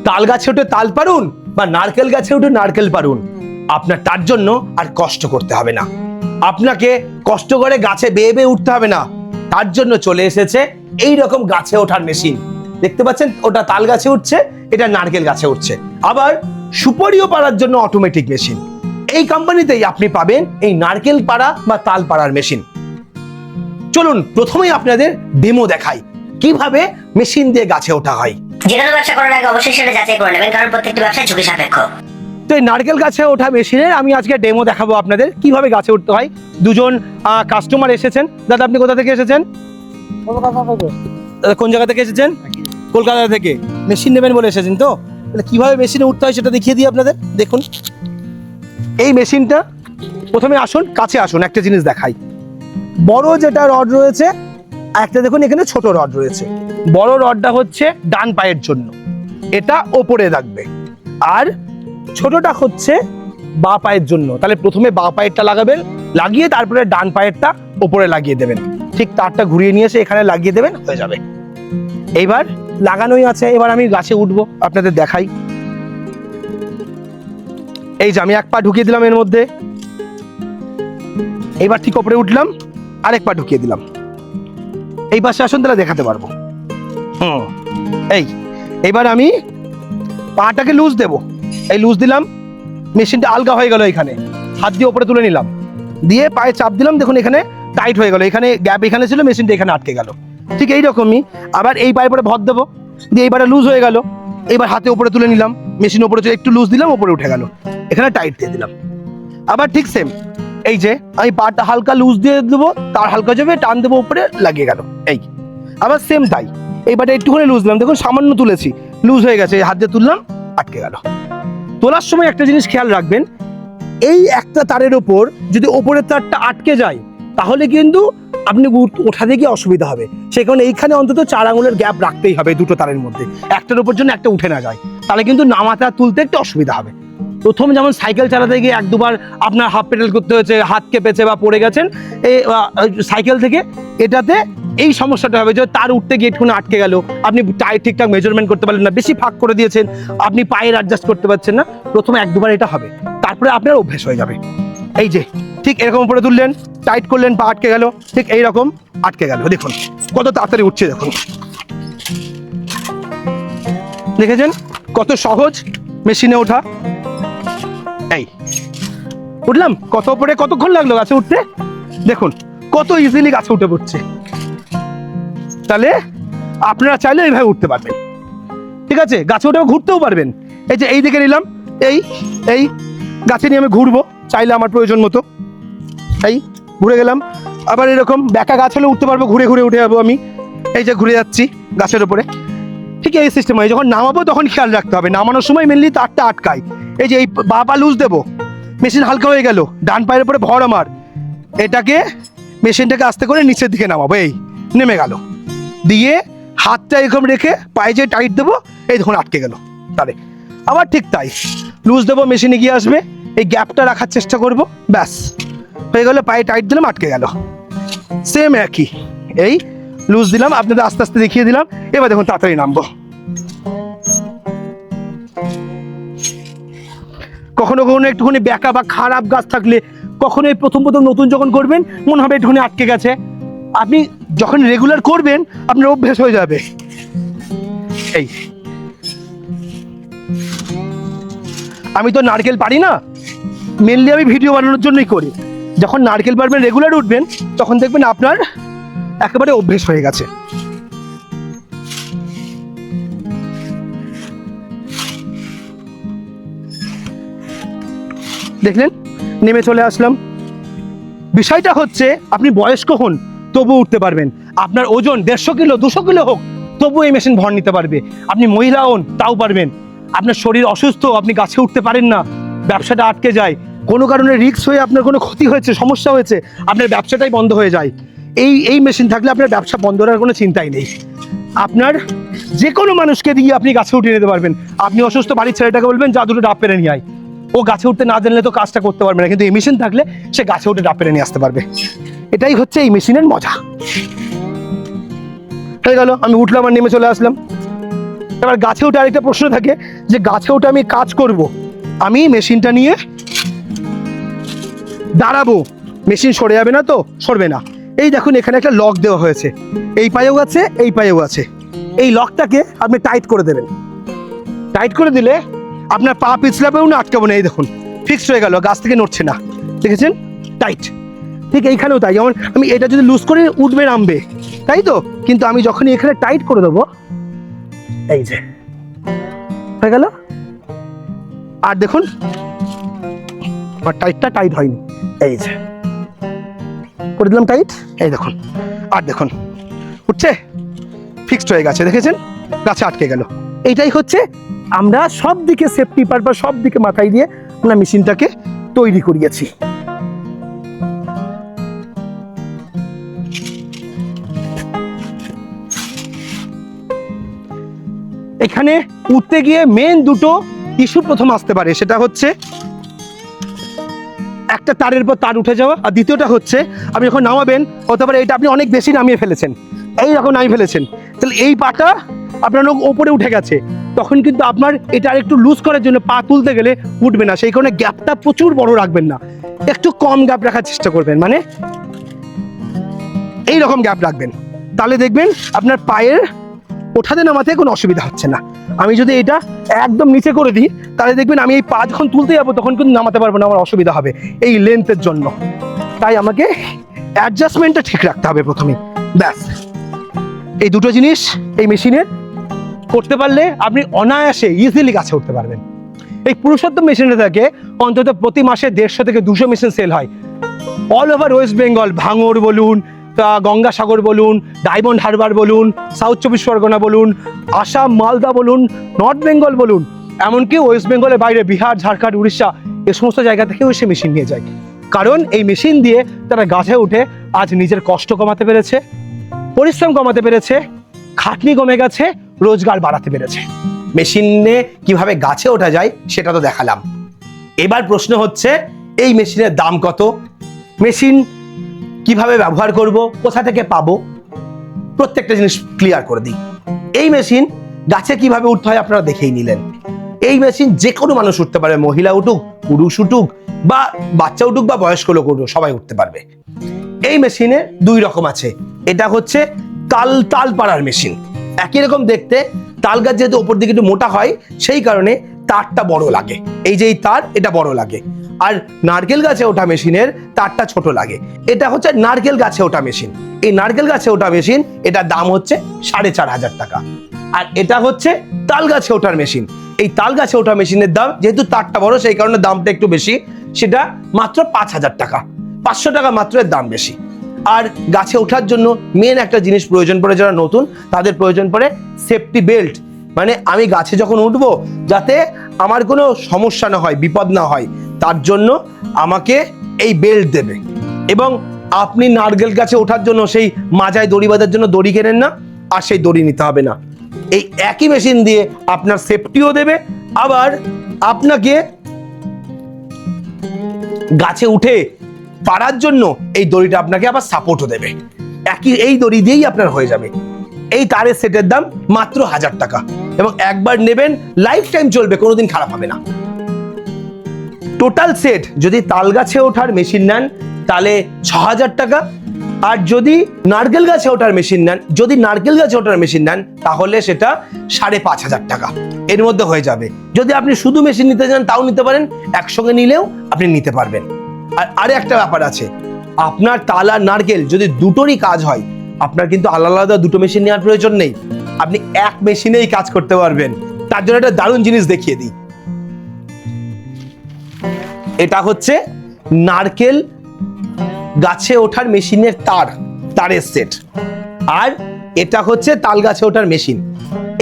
তাল গাছে উঠে তাল পারুন বা নারকেল গাছে উঠে নারকেল পারুন, আপনার তার জন্য আর কষ্ট করতে হবে না। আপনাকে কষ্ট করে গাছে বেয়ে বেয়ে উঠতে হবে না। তার জন্য চলে এসেছে এই রকম গাছে ওঠার মেশিন। দেখতে পাচ্ছেন, ওটা তাল গাছে উঠছে, এটা নারকেল গাছে উঠছে। আবার সুপারিও পাড়ার জন্য অটোমেটিক মেশিন। এই কোম্পানিতেই আপনি পাবেন এই নারকেল পাড়া বা তাল পাড়ার মেশিন। চলুন প্রথমেই আপনাদের ডেমো দেখাই কিভাবে মেশিন দিয়ে গাছে ওঠা হয়। যে কোনো ব্যবসা করার আগে অবশ্যই সেটা যাচাই করে নেবেন, কারণ প্রত্যেকটি ব্যবসা ঝুঁকি সাপেক্ষ। তো এই নারকেল গাছে ওঠা মেশিনের আমি আজকে ডেমো দেখাবো আপনাদের কিভাবে গাছে উঠতে হয়। দুজন কাস্টমার এসেছেন। দাদা, আপনি কোথা থেকে এসেছেন? দাদা, কোন জায়গা থেকে এসেছেন? কলকাতা থেকে। মেশিন নেবেন বলে এসেছেন তো? তাহলে কিভাবে মেশিনে উঠতে হয় সেটা দেখিয়ে দিই আপনাদের। দেখুন এই মেশিনটা, প্রথমে আসুন, কাছে আসুন, একটা জিনিস দেখাই। বড় যেটা রড রয়েছে, একটা দেখুন এখানে ছোট রড রয়েছে। বড় রডটা হচ্ছে ডান পায়ের জন্য, এটা ওপরে রাখবে। আর ছোটটা হচ্ছে বাঁ পায়ের জন্য। তাহলে প্রথমে বাঁ পায়েরটা লাগাবেন, লাগিয়ে তারপরে ডান পায়েরটা ওপরে লাগিয়ে দেবেন। ঠিক তারটা ঘুরিয়ে নিয়ে এসে এখানে লাগিয়ে দেবেন, হয়ে যাবে। এইবার লাগানোই আছে, এবার আমি গাছে উঠবো, আপনাদের দেখাই। এই যে আমি এক পা ঢুকিয়ে দিলাম এর মধ্যে, এইবার ঠিক ওপরে উঠলাম, আরেক পা ঢুকিয়ে দিলাম। এই পাশে আসুন, তাহলে দেখাতে পারবো। এইবার আমি পাটাকে লুজ দেবো। এই লুজ দিলাম, মেশিনটা আলগা হয়ে গেল। এখানে হাত দিয়ে ওপরে তুলে নিলাম, দিয়ে পায়ে চাপ দিলাম, দেখুন এখানে টাইট হয়ে গেল। এখানে গ্যাপ এখানে ছিল, মেশিনটা এখানে আটকে গেল। ঠিক এইরকমই আবার এই পায়ে পরে ভর দেবো, দিয়ে এইবারে লুজ হয়ে গেল। এবার হাতে উপরে তুলে নিলাম, মেশিন উপরে একটু লুজ দিলাম, উপরে উঠে গেল, এখানে টাইট দিয়ে দিলাম। আবার ঠিক সেম, এই যে আমি পাটা হালকা লুজ দিয়ে দেবো, তার হালকা যাবে, টান দেবো, উপরে লাগিয়ে গেল। এই আবার সেম তাই, এইবারটা একটুখানি লুজ দিলাম, দেখুন সামান্য তুলেছি, লুজ হয়ে গেছে, হাত দিয়ে তুললাম, আটকে গেল। তোলার সময় একটা জিনিস খেয়াল রাখবেন, এই একটা তারের ওপর যদি ওপরের তারটা আটকে যায়, তাহলে কিন্তু আপনি ওঠাতে গিয়ে অসুবিধা হবে। সেই কারণে এইখানে অন্তত 4 আঙুলের গ্যাপ রাখতেই হবে দুটো তারের মধ্যে, একটার উপর জন্য একটা উঠে না যায়, তাহলে কিন্তু নামাতে আর তুলতে একটু অসুবিধা হবে। প্রথম যেমন সাইকেল চালাতে গিয়ে 1-2 বার আপনার হাফ পেডাল করতে হয়েছে, হাত কেঁপেছে বা পড়ে গেছেন এই সাইকেল থেকে, এটাতে এই সমস্যাটা হবে যে তার উঠতে গিয়ে একটুখানি আটকে গেল, আপনি ঠিকঠাক মেজারমেন্ট করতে পারলেন না, বেশি ফাঁক করে দিয়েছেন, আপনি পায়ের অ্যাডজাস্ট করতে পারছেন না। প্রথমে 1-2 বার এটা হবে, তারপরে আপনার অভ্যেস হয়ে যাবে। এই যে ঠিক এরকম উপরে তুললেন, টাইট করলেন, পা আটকে গেল, ঠিক এইরকম আটকে গেল। দেখুন কত তাড়াতাড়ি উঠছে, দেখুন, দেখেছেন কত সহজ মেশিনে ওঠা। এই উঠলাম, কত উপরে, কতক্ষণ লাগলো গাছে উঠতে, দেখুন কত ইজিলি গাছে উঠে পড়ছে। তাহলে আপনারা চাইলে এইভাবে উঠতে পারবেন। ঠিক আছে, গাছে উঠে ঘুরতেও পারবেন। এই যে এই দিকে নিলাম, এই গাছে নিয়ে আমি ঘুরবো চাইলে আমার প্রয়োজন মতো, এই ঘুরে গেলাম। আবার এরকম বেঁকা গাছ হলে উঠতে পারবো, ঘুরে ঘুরে উঠে যাবো আমি, এই যে ঘুরে যাচ্ছি গাছের উপরে। ঠিক এই সিস্টেম হয়। যখন নামাবো তখন খেয়াল রাখতে হবে, নামানোর সময় মেনলি তারটা আটকায়। এই যে এই বাঁ পা লুজ দেবো, মেশিন হালকা হয়ে গেল, ডান পায়ের উপরে ভর আমার, এটাকে মেশিনটাকে আস্তে করে নিচের দিকে নামাবো, এই নেমে গেল, দিয়ে হাতটা এরকম রেখে পায়ে যে টাইট দেবো, এই দেখুন আটকে গেল। তাহলে আবার ঠিক তাই লুজ দেবো, মেশিনে গিয়ে আসবে, এই গ্যাপটা রাখার চেষ্টা করব, ব্যাস হয়ে গেল, পায়ে টাইট দিলাম, আটকে গেল। সেম একই, এই লুজ দিলাম, আপনাদের আস্তে আস্তে দেখিয়ে দিলাম। এবার দেখুন তাড়াতাড়ি নামবো। কখনো কখনো একটুখানি বেঁকা বা খারাপ গাছ থাকলে, কখনো এই প্রথম নতুন যখন করবেন মনে হবে একটুখানি আটকে গেছে, আপনি যখন রেগুলার করবেন আপনার অভ্যেস হয়ে যাবে। এই আমি তো নারকেল পারি না, মেনলি আমি ভিডিও বানানোর জন্যই করি। যখন নারকেল পারবেন, রেগুলার উঠবেন, তখন দেখবেন আপনার একেবারে অভ্যেস হয়ে গেছে। দেখলেন, নেমে চলে আসলাম। বিষয়টা হচ্ছে আপনি বয়স্ক হন তবু উঠতে পারবেন, আপনার ওজন 150 কিলো 200 কিলো হোক তবু এই মেশিন ভর নিতে পারবে। আপনি মহিলা হন তাও পারবেন। আপনার শরীর অসুস্থ, আপনি গাছে উঠতে পারেন না, ব্যবসাটা আটকে যায়, কোনো কারণে রিস্ক হয়ে আপনার কোনো ক্ষতি হয়েছে, সমস্যা হয়েছে, আপনার ব্যবসাটাই বন্ধ হয়ে যায়, এই মেশিন থাকলে আপনার ব্যবসা বন্ধ করার কোনো চিন্তাই নেই। আপনার যে কোনো মানুষকে দিয়ে আপনি গাছে উঠিয়ে নিতে পারবেন। আপনি অসুস্থ বাড়ির ছেলেটাকে বলবেন যা দুটো ডাব পেরে নিয়ে আয়, ও গাছে উঠতে না জানলে তো কাজটা করতে পারবে না, কিন্তু এই মেশিন থাকলে সে গাছে উঠে ডাব পেরে নিয়ে আসতে পারবে। এটাই হচ্ছে এই মেশিনের মজা। হয়ে গেল, আমি উঠলাম আর নেমে চলে আসলাম। এবার গাছে উঠে আরেকটা প্রশ্ন থাকে যে গাছে উঠে আমি কাজ করব, আমি মেশিনটা নিয়ে দাঁড়াবো, মেশিন সরে যাবে না তো? সরবে না। এই দেখুন এখানে একটা লক দেওয়া হয়েছে, এই পায়েও আছে এই পায়েও আছে। এই লকটাকে আপনি টাইট করে দেবেন। টাইট করে দিলে আপনার পা পিছলাবেও না, আটকাবো না। এই দেখুন ফিক্সড হয়ে গেল, গাছ থেকে নড়ছে না, দেখেছেন? টাইট। ঠিক এইখানেও তাই, যেমন আমি এটা যদি লুজ করে উঠবে নামবে, তাই তো? কিন্তু আমি যখনই এখানে টাইট করে দেবো, এই যে হয়ে গেল। আর দেখুন আমার টাইটটা টাইট হয়নি, এই যে করে দিলাম টাইট, এই দেখুন। আর দেখুন উঠছে, ফিক্সড হয়ে গেছে, দেখেছেন? গাছে আটকে গেল। এইটাই হচ্ছে আমরা সব দিকে সেফটি পারপাস সব দিকে মাথায় দিয়ে আমরা মেশিনটাকে তৈরি করিয়েছি। এখানে উঠতে গিয়ে মেন দুটো ইস্যু প্রথম আসতে পারে, সেটা হচ্ছে একটা তারের পর তার উঠে যাওয়া, আর দ্বিতীয়টা হচ্ছে আপনি যখন নামাবেন হতে পারে এটা আপনি অনেক বেশি নামিয়ে ফেলেছেন, এইরকম নামিয়ে ফেলেছেন, তাহলে এই পাটা আপনার ওপরে উঠে গেছে, তখন কিন্তু আপনার এটা আর একটু লুজ করার জন্য পা তুলতে গেলে উঠবে না। সেই কারণে গ্যাপটা প্রচুর বড় রাখবেন না, একটু কম গ্যাপ রাখার চেষ্টা করবেন, মানে এইরকম গ্যাপ রাখবেন, তাহলে দেখবেন আপনার পায়ের ওঠাতে নামাতে কোনো অসুবিধা হচ্ছে না। আমি যদি এটা একদম নিচে করে দিই তাহলে দেখবেন আমি এই পা যখন তুলতে যাবো তখন কিন্তু নামাতে পারবো না, আমার অসুবিধা হবে এই লেন্থের জন্য। তাই আমাকে অ্যাডজাস্টমেন্টটা ঠিক রাখতে হবে প্রথমে, ব্যাস। এই দুটো জিনিস এই মেশিনের করতে পারলে আপনি অনায়াসে ইজিলি গাছে উঠতে পারবেন। এই পুরুষোত্তম মেশিনটা থেকে অন্তত প্রতি মাসে 150 থেকে 200 মেশিন সেল হয় অল ওভার ওয়েস্ট বেঙ্গল। ভাঙড় বলুন, গঙ্গাসাগর বলুন, ডায়মন্ড হারবার বলুন, সাউথ চব্বিশ পরগনা বলুন, আসাম মালদা বলুন, নর্থ বেঙ্গল বলুন, এমনকি ওয়েস্ট বেঙ্গলের বাইরে বিহার ঝাড়খণ্ড উড়িষ্যা এ সমস্ত জায়গা থেকেও এসে মেশিন নিয়ে যায়। কারণ এই মেশিন দিয়ে তারা গাছে উঠে আজ নিজের কষ্ট কমাতে পেরেছে, পরিশ্রম কমাতে পেরেছে, খাটনি কমে গেছে, রোজগার বাড়াতে পেরেছে। মেশিনে কিভাবে গাছে ওঠা যায় সেটা তো দেখালাম। এবার প্রশ্ন হচ্ছে এই মেশিনের দাম কত, মেশিন কিভাবে ব্যবহার করব, কোথা থেকে পাবো, প্রত্যেকটা জিনিস ক্লিয়ার করে দিই। এই মেশিন গাছে কিভাবে উঠতে হয় আপনারা দেখেই নিলেন। এই মেশিন যে কোনো মানুষ উঠতে পারবে, মহিলা উঠুক, পুরুষ উঠুক, বা বাচ্চা উঠুক, বা বয়স্ক লোক উঠুক, সবাই উঠতে পারবে। এই মেশিনে দুই রকম আছে। এটা হচ্ছে তাল পাড়ার মেশিন, একই রকম দেখতে। তাল গাছ যেহেতু ওপর দিকে একটু মোটা হয় সেই কারণে তারটা বড় লাগে, এই যে এই তার এটা বড় লাগে। আর নারকেল গাছে ওঠা মেশিনের তারটা ছোট লাগে। এটা হচ্ছে নারকেল গাছে ওঠা মেশিন। এই নারকেল গাছে ওঠা মেশিন এটার দাম হচ্ছে 4,500 টাকা। আর এটা হচ্ছে তাল গাছে ওঠার মেশিন। এই তাল গাছে ওঠা মেশিনের দাম যেহেতু তারটা বড় সেই কারণে দামটা একটু বেশি, সেটা মাত্র 5,000 টাকা, 500 টাকা মাত্র এর দাম বেশি। আর গাছে ওঠার জন্য মেন একটা জিনিস প্রয়োজন পড়ে, যারা নতুন তাদের প্রয়োজন পড়ে সেফটি বেল্ট। মানে আমি গাছে যখন উঠবো যাতে আমার কোনো সমস্যা না হয়, বিপদ না হয়, তার জন্য আমাকে এই বেল্ট দেবে। এবং আপনি নারকেল গাছে ওঠার জন্য সেই মাজায় দড়ি বাঁধার জন্য দড়ি কেনেন না, আর সেই দড়ি নিতে হবে না। এই একই মেশিন দিয়ে আপনার সেফটিও দেবে, আবার আপনাকে গাছে উঠে পারার জন্য এই দড়িটা আপনাকে আবার সাপোর্টও দেবে। একই এই দড়ি দিয়েই আপনার হয়ে যাবে। এই তারের সেটের দাম মাত্র 1000 টাকা, এবং একবার নেবেন লাইফ টাইম চলবে, কোনোদিন খারাপ হবে না। টোটাল সেট যদি তাল গাছে ওঠার মেশিন নেন তাহলে 6000 টাকা, আর যদি নারকেল গাছে ওঠার মেশিন নেন তাহলে সেটা 5,500 টাকা, এর মধ্যে হয়ে যাবে। যদি আপনি শুধু মেশিন নিতে চান তাও নিতে পারেন, একসঙ্গে নিলেও আপনি নিতে পারবেন। আর আরে একটা ব্যাপার আছে, আপনার তাল আর নারকেল যদি দুটোরই কাজ হয়, আপনার কিন্তু আলাদা আলাদা দুটো মেশিন নেওয়ার প্রয়োজন নেই, আপনি এক মেশিনেই কাজ করতে পারবেন। তার জন্য একটা দারুণ জিনিস দেখিয়ে দিই। এটা হচ্ছে নারকেল গাছে ওঠার মেশিনের তারের সেট, আর এটা হচ্ছে তাল গাছে ওঠার মেশিন।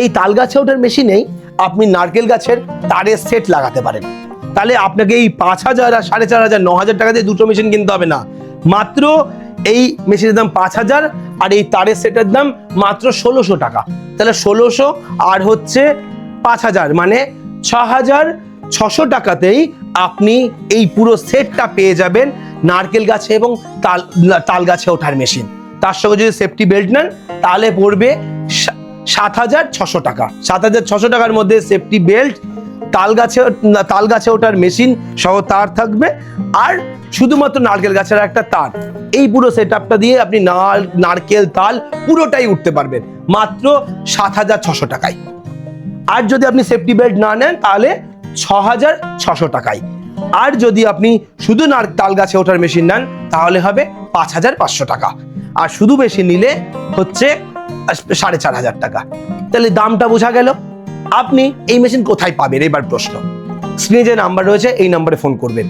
এই তাল গাছে ওঠার মেশিনেই আপনি নারকেল গাছের তারের সেট লাগাতে পারেন। তাহলে আপনাকে এই 5,000 আর 4,500 9,000 টাকা দিয়ে দুটো মেশিন কিনতে হবে না। মাত্র এই মেশিনের দাম 5,000 আর এই তারের সেটের দাম মাত্র 1,600 টাকা। তাহলে 1,600 আর হচ্ছে 5,000 মানে 6,600 টাকাতেই আপনি এই পুরো সেটটা পেয়ে যাবেন, নারকেল গাছে এবং তাল গাছে ওঠার মেশিন। তার সঙ্গে যদি সেফটি বেল্ট নেন তাহলে পড়বে 7,600 টাকা। 7,600 টাকার মধ্যে সেফটি বেল্ট, তাল গাছে ওঠার মেশিন সহ তার থাকবে, আর শুধুমাত্র নারকেল গাছের একটা তার। এই পুরো সেটআপটা দিয়ে আপনি নারকেল তাল পুরোটাই উঠতে পারবেন মাত্র 7,600 টাকায়। আর যদি আপনি সেফটি বেল্ট না নেন তাহলে 6,600 টাকায়। আর যদি আপনি শুধু তাল গাছে ওঠার মেশিন নেন তাহলে হবে 5,500 টাকা। আর শুধু মেশিন নিলে হচ্ছে 4,500 টাকা। তাহলে দামটা বোঝা গেল। আপনি এই মেশিন কোথায় পাবেন এবার প্রশ্ন। স্ক্রিনে যে নাম্বার রয়েছে এই নাম্বারে ফোন করবেন।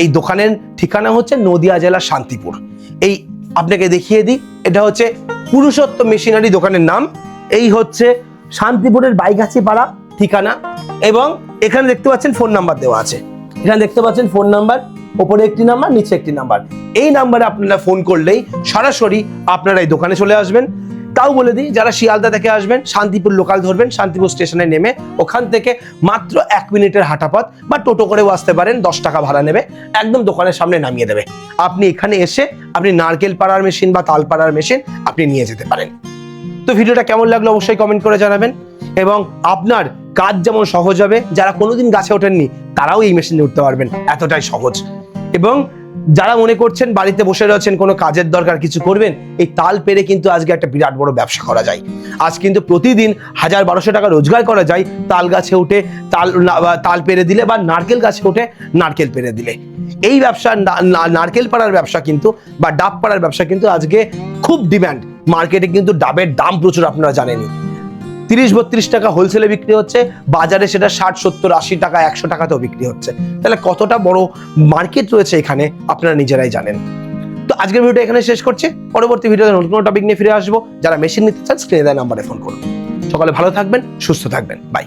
এই দোকানের ঠিকানা হচ্ছে নদিয়া জেলার শান্তিপুর। এই আপনাকে দেখিয়ে দিই, এটা হচ্ছে পুরুষোত্তম মেশিনারি দোকানের নাম। এই হচ্ছে শান্তিপুরের বাইগাছি পাড়া ঠিকানা, এবং এখানে দেখতে পাচ্ছেন ফোন নাম্বার দেওয়া আছে। এখানে দেখতে পাচ্ছেন ফোন নাম্বার, ওপরে একটি নাম্বার, নিচে একটি নাম্বার। এই নাম্বারে আপনারা ফোন করলেই সরাসরি আপনারা এই দোকানে চলে আসবেন। তাও বলে দিই, যারা শিয়ালদা থেকে আসবেন শান্তিপুর লোকাল ধরবেন, শান্তিপুর স্টেশনে নেমে ওখান থেকে মাত্র 1 মিনিটের হাঁটা পথ, বা টোটো করেও আসতে পারেন, 10 টাকা ভাড়া নেবে, একদম দোকানের সামনে নামিয়ে দেবে। আপনি এখানে এসে আপনি নারকেল পাড়ার মেশিন বা তাল পাড়ার মেশিন আপনি নিয়ে যেতে পারেন। তো ভিডিওটা কেমন লাগলো অবশ্যই কমেন্ট করে জানাবেন, এবং আপনার কাজ যেমন সহজ হবে, যারা কোনোদিন গাছে ওঠেননি তারাও এই মেশিনে উঠতে পারবেন, এতটাই সহজ। এবং যারা মনে করছেন বাড়িতে বসে রয়েছেন, কোনো কাজের দরকার, কিছু করবেন, এই তাল পেরে কিন্তু আজকে একটা বিরাট বড় ব্যবসা করা যায়। আজ কিন্তু প্রতিদিন 1,000-1,200 টাকা রোজগার করা যায় তাল গাছে উঠে তাল পেরে দিলে, বা নারকেল গাছে উঠে নারকেল পেরে দিলে। এই ব্যবসা, নারকেল পাড়ার ব্যবসা কিন্তু, বা ডাব পাড়ার ব্যবসা কিন্তু আজকে খুব ডিমান্ড। মার্কেটে কিন্তু ডাবের দাম প্রচুর, আপনারা জানেনই। 30-32 টাকা হোলসেলে বিক্রি হচ্ছে, বাজারে সেটা 60-70-80 টাকা 100 টাকাতেও বিক্রি হচ্ছে। তাহলে কতটা বড় মার্কেট রয়েছে এখানে আপনারা নিজেরাই জানেন। তো আজকের ভিডিওটা এখানে শেষ করছি। পরবর্তী ভিডিওতে নতুন কোনো টপিক নিয়ে ফিরে আসবো। যারা মেশিন নিতে চান স্ক্রিনে দেওয়া নাম্বারে ফোন করুন। সকলে ভালো থাকবেন, সুস্থ থাকবেন, বাই।